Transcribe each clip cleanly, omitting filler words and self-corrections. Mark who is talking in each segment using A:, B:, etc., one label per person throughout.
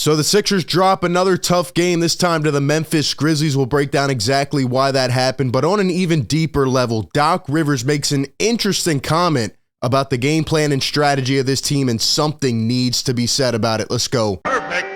A: So the Sixers drop another tough game, this time to the Memphis Grizzlies. We'll break down exactly why that happened. But on an even deeper level, Doc Rivers makes an interesting comment about the game plan and strategy of this team, and something needs to be said about it. Let's go.
B: Perfect.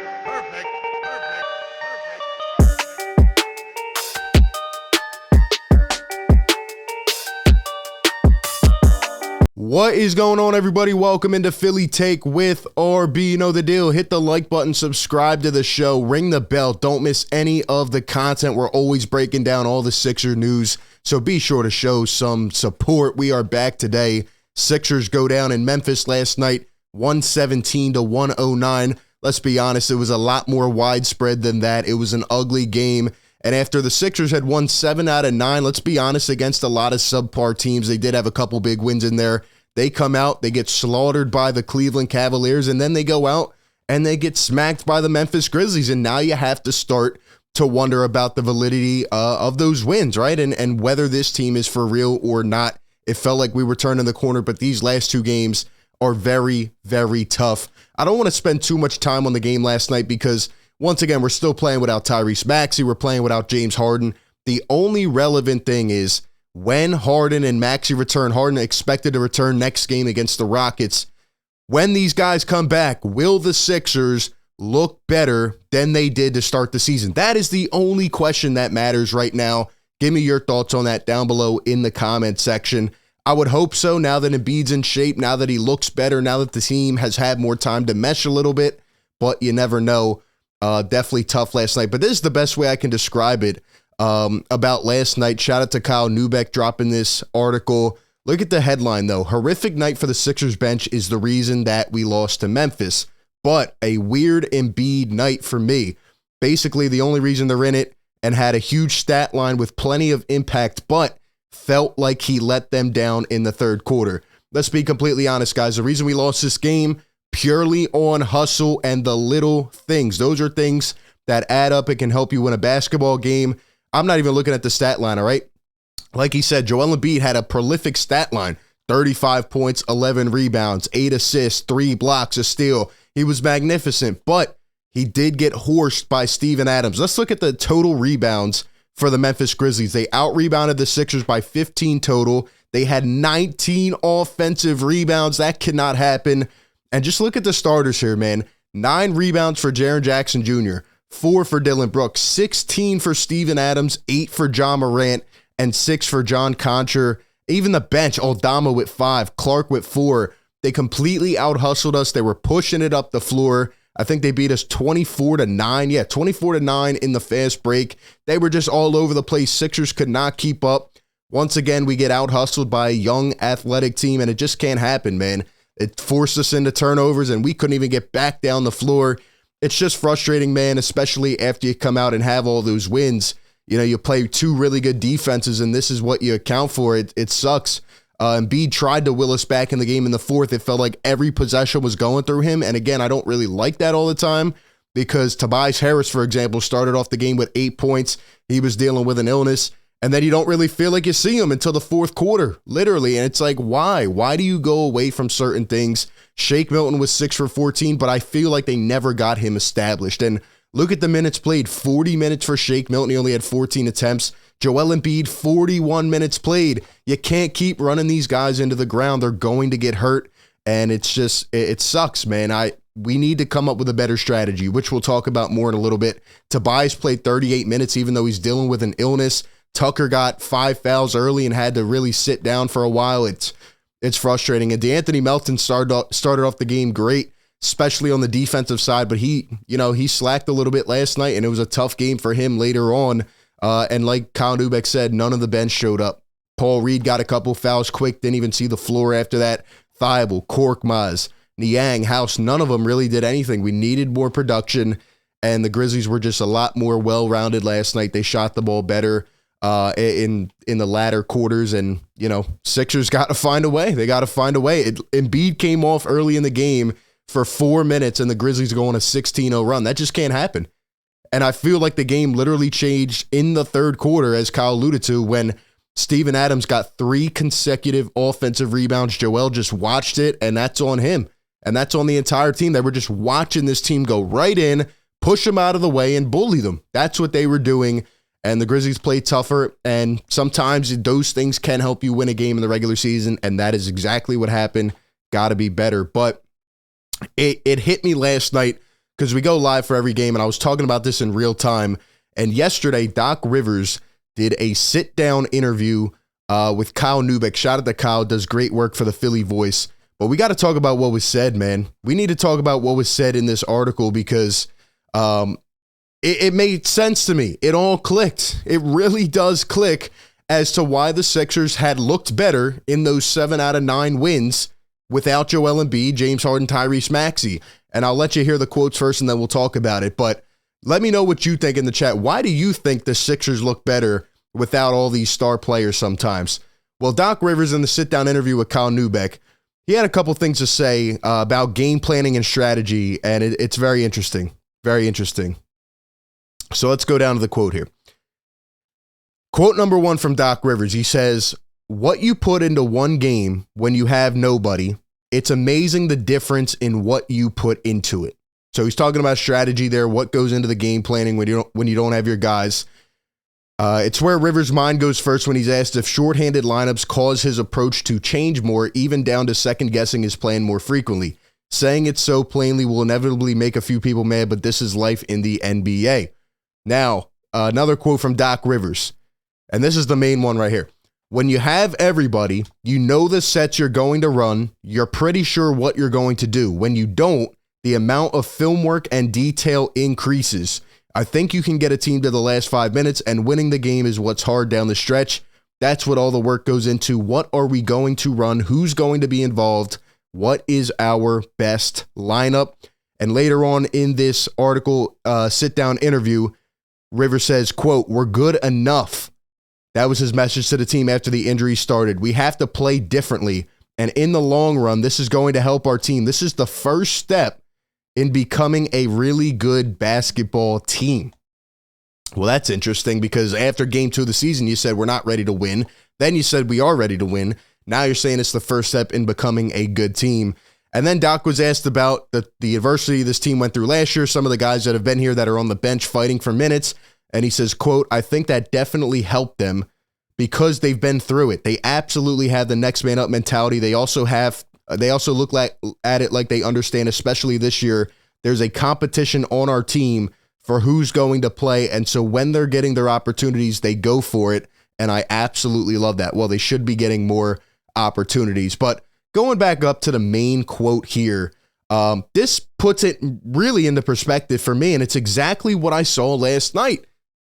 A: What is going on, everybody? Welcome into Philly Take with RB. You know the deal. Hit the like button, subscribe to the show, ring the bell. Don't miss any of the content. We're always breaking down all the Sixer news, so be sure to show some support. We are back today. Sixers go down in Memphis last night, 117-109. Let's be honest, it was a lot more widespread than that. It was an ugly game. And after the Sixers had won 7 out of 9, let's be honest, against a lot of subpar teams, they did have a couple big wins in there. They come out, they get slaughtered by the Cleveland Cavaliers, and then they go out and they get smacked by the Memphis Grizzlies. And now you have to start to wonder about the validity of those wins, right? And whether this team is for real or not. It felt like we were turning the corner, but these last two games are very, very tough. I don't want to spend too much time on the game last night because, once again, we're still playing without Tyrese Maxey. We're playing without James Harden. The only relevant thing is when Harden and Maxey return. Harden expected to return next game against the Rockets. When these guys come back, will the Sixers look better than they did to start the season? That is the only question that matters right now. Give me your thoughts on that down below in the comment section. I would hope so, now that Embiid's in shape, now that he looks better, now that the team has had more time to mesh a little bit, but you never know. Definitely tough last night, but this is the best way I can describe it about last night. Shout out to Kyle Neubeck dropping this article. Look at the headline, though. Horrific night for the Sixers bench is the reason that we lost to Memphis, but a weird Embiid night for me. Basically, the only reason they're in it, and had a huge stat line with plenty of impact, but felt like he let them down in the third quarter. Let's be completely honest, guys. The reason we lost this game, purely on hustle and the little things. Those are things that add up and can help you win a basketball game. I'm not even looking at the stat line, all right? Like he said, Joel Embiid had a prolific stat line. 35 points, 11 rebounds, 8 assists, 3 blocks, a steal. He was magnificent, but he did get horsed by Steven Adams. Let's look at the total rebounds for the Memphis Grizzlies. They out-rebounded the Sixers by 15 total. They had 19 offensive rebounds. That cannot happen. And just look at the starters here, man. 9 rebounds for Jaren Jackson Jr., 4 for Dylan Brooks, 16 for Steven Adams, 8 for John Morant, and 6 for John Concher. Even the bench, Aldama with 5, Clark with 4. They completely out-hustled us. They were pushing it up the floor. I think they beat us 24-9. Yeah, 24-9 in the fast break. They were just all over the place. Sixers could not keep up. Once again, we get out-hustled by a young, athletic team, and it just can't happen, man. It forced us into turnovers, and we couldn't even get back down the floor. It's just frustrating, man, especially after you come out and have all those wins. You know, you play 2 really good defenses, and this is what you account for. It sucks. Embiid tried to will us back in the game in the fourth. It felt like every possession was going through him. And again, I don't really like that all the time because Tobias Harris, for example, started off the game with 8 points. He was dealing with an illness. And then you don't really feel like you see him until the fourth quarter, literally. And it's like, why? Why do you go away from certain things? Shake Milton was 6 for 14, but I feel like they never got him established. And look at the minutes played. 40 minutes for Shake Milton. He only had 14 attempts. Joel Embiid, 41 minutes played. You can't keep running these guys into the ground. They're going to get hurt, and it's just, it sucks, man. We need to come up with a better strategy, which we'll talk about more in a little bit. Tobias played 38 minutes, even though he's dealing with an illness. Tucker got 5 fouls early and had to really sit down for a while. It's frustrating. And DeAnthony Melton started off the game great, especially on the defensive side, but he slacked a little bit last night, and it was a tough game for him later on. And like Kyle Neubeck said, none of the bench showed up. Paul Reed got a couple fouls quick, didn't even see the floor after that. Thibault, Korkmaz, Niang, House, none of them really did anything. We needed more production, and the Grizzlies were just a lot more well-rounded last night. They shot the ball better in the latter quarters, and, Sixers got to find a way. They got to find a way. Embiid came off early in the game for 4 minutes, and the Grizzlies go on a 16-0 run. That just can't happen. And I feel like the game literally changed in the third quarter, as Kyle alluded to, when Steven Adams got 3 consecutive offensive rebounds. Joel just watched it, and that's on him. And that's on the entire team. They were just watching this team go right in, push them out of the way and bully them. That's what they were doing. And the Grizzlies played tougher. And sometimes those things can help you win a game in the regular season. And that is exactly what happened. Got to be better. But it hit me last night because we go live for every game. And I was talking about this in real time. And yesterday, Doc Rivers did a sit-down interview with Kyle Neubeck. Shout out to Kyle, does great work for the Philly Voice. But we got to talk about what was said, man. We need to talk about what was said in this article because it made sense to me. It all clicked. It really does click as to why the Sixers had looked better in those 7 out of 9 wins without Joel Embiid, James Harden, Tyrese Maxey. And I'll let you hear the quotes first and then we'll talk about it. But let me know what you think in the chat. Why do you think the Sixers look better without all these star players sometimes? Well, Doc Rivers in the sit-down interview with Kyle Neubeck, he had a couple things to say about game planning and strategy, and it's very interesting. Very interesting. So let's go down to the quote here. Quote number 1 from Doc Rivers. He says, "What you put into one game when you have nobody, it's amazing the difference in what you put into it." So he's talking about strategy there, what goes into the game planning when you don't have your guys. It's where Rivers' mind goes first when he's asked if shorthanded lineups cause his approach to change more, even down to second-guessing his plan more frequently. Saying it so plainly will inevitably make a few people mad, but this is life in the NBA. Now, another quote from Doc Rivers, and this is the main one right here. "When you have everybody, you know the sets you're going to run, you're pretty sure what you're going to do. When you don't, the amount of film work and detail increases. I think you can get a team to the last 5 minutes, and winning the game is what's hard down the stretch. That's what all the work goes into. What are we going to run? Who's going to be involved? What is our best lineup?" And later on in this article, sit-down interview, Rivers says, quote, "We're good enough." That was his message to the team after the injury started. "We have to play differently. And in the long run, this is going to help our team. This is the first step in becoming a really good basketball team." Well, that's interesting because after game 2 of the season, you said we're not ready to win. Then you said we are ready to win. Now you're saying it's the first step in becoming a good team. And then Doc was asked about the adversity this team went through last year, some of the guys that have been here that are on the bench fighting for minutes. And he says, quote, "I think that definitely helped them because they've been through it. They absolutely have the next man up mentality. They also look at it like they understand, especially this year. There's a competition on our team for who's going to play. And so when they're getting their opportunities, they go for it. And I absolutely love that." Well, they should be getting more opportunities. But going back up to the main quote here, this puts it really into perspective for me. And it's exactly what I saw last night.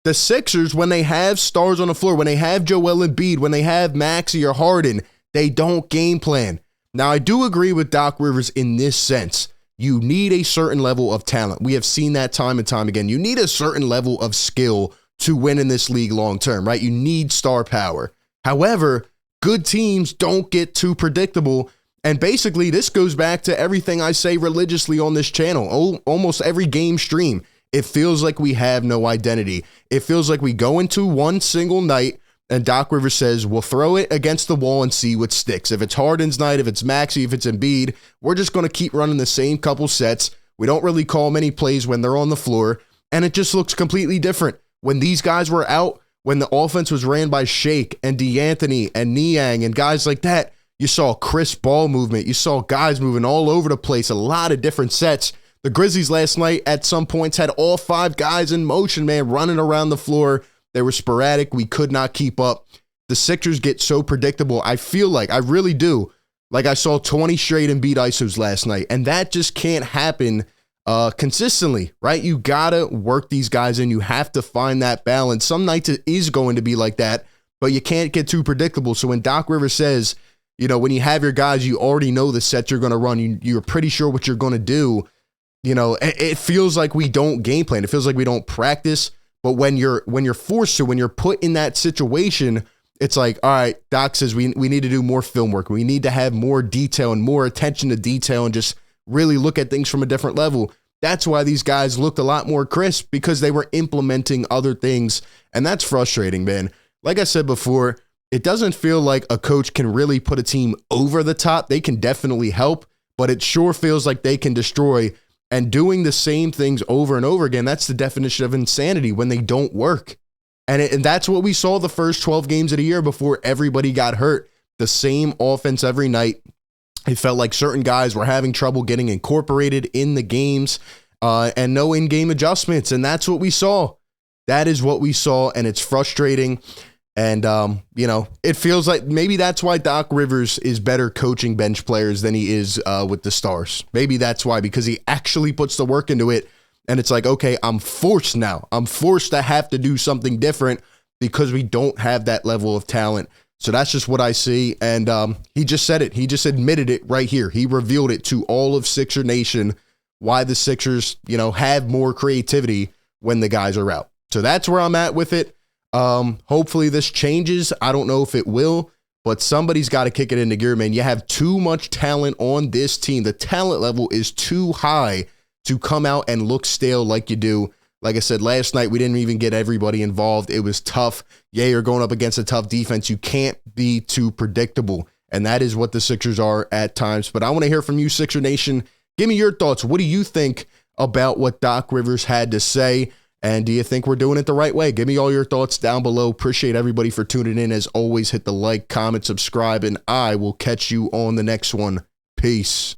A: The Sixers, when they have stars on the floor, when they have Joel Embiid, when they have Maxey or Harden, they don't game plan. Now, I do agree with Doc Rivers in this sense. You need a certain level of talent. We have seen that time and time again. You need a certain level of skill to win in this league long term, right? You need star power. However, good teams don't get too predictable. And basically, this goes back to everything I say religiously on this channel. Almost every game stream. It feels like we have no identity. It feels like we go into one single night and Doc Rivers says, we'll throw it against the wall and see what sticks. If it's Harden's night, if it's Maxey, if it's Embiid, we're just going to keep running the same couple sets. We don't really call many plays when they're on the floor, and it just looks completely different. When these guys were out, when the offense was ran by Shake and DeAnthony and Niang and guys like that, you saw crisp ball movement. You saw guys moving all over the place, a lot of different sets. The Grizzlies last night at some points had all 5 guys in motion, man, running around the floor. They were sporadic. We could not keep up. The Sixers get so predictable. I feel like, I really do, like I saw 20 straight Embiid ISOs last night, and that just can't happen consistently, right? You got to work these guys in. You have to find that balance. Some nights it is going to be like that, but you can't get too predictable. So when Doc Rivers says, you know, when you have your guys, you already know the sets you're going to run. You're pretty sure what you're going to do. You know, it feels like we don't game plan. It feels like we don't practice. But when you're forced to, when you're put in that situation, it's like, all right, Doc says we need to do more film work. We need to have more detail and more attention to detail and just really look at things from a different level. That's why these guys looked a lot more crisp, because they were implementing other things. And that's frustrating, man. Like I said before, it doesn't feel like a coach can really put a team over the top. They can definitely help, but it sure feels like they can destroy. And doing the same things over and over again, that's the definition of insanity when they don't work. And that's what we saw the first 12 games of the year before everybody got hurt. The same offense every night. It felt like certain guys were having trouble getting incorporated in the games and no in-game adjustments. And that's what we saw. That is what we saw, and it's frustrating. And, it feels like maybe that's why Doc Rivers is better coaching bench players than he is with the Stars. Maybe that's why, because he actually puts the work into it. And it's like, okay, I'm forced now. I'm forced to have to do something different because we don't have that level of talent. So that's just what I see. And he just said it. He just admitted it right here. He revealed it to all of Sixer Nation why the Sixers, have more creativity when the guys are out. So that's where I'm at with it. Hopefully this changes. I don't know if it will, but somebody's got to kick it into gear, man. You have too much talent on this team. The talent level is too high to come out and look stale like you do. Like I said, last night, we didn't even get everybody involved. It was tough. Yeah, you're going up against a tough defense. You can't be too predictable. And that is what the Sixers are at times. But I want to hear from you, Sixer Nation. Give me your thoughts. What do you think about what Doc Rivers had to say? And do you think we're doing it the right way? Give me all your thoughts down below. Appreciate everybody for tuning in. As always, hit the like, comment, subscribe, and I will catch you on the next one. Peace.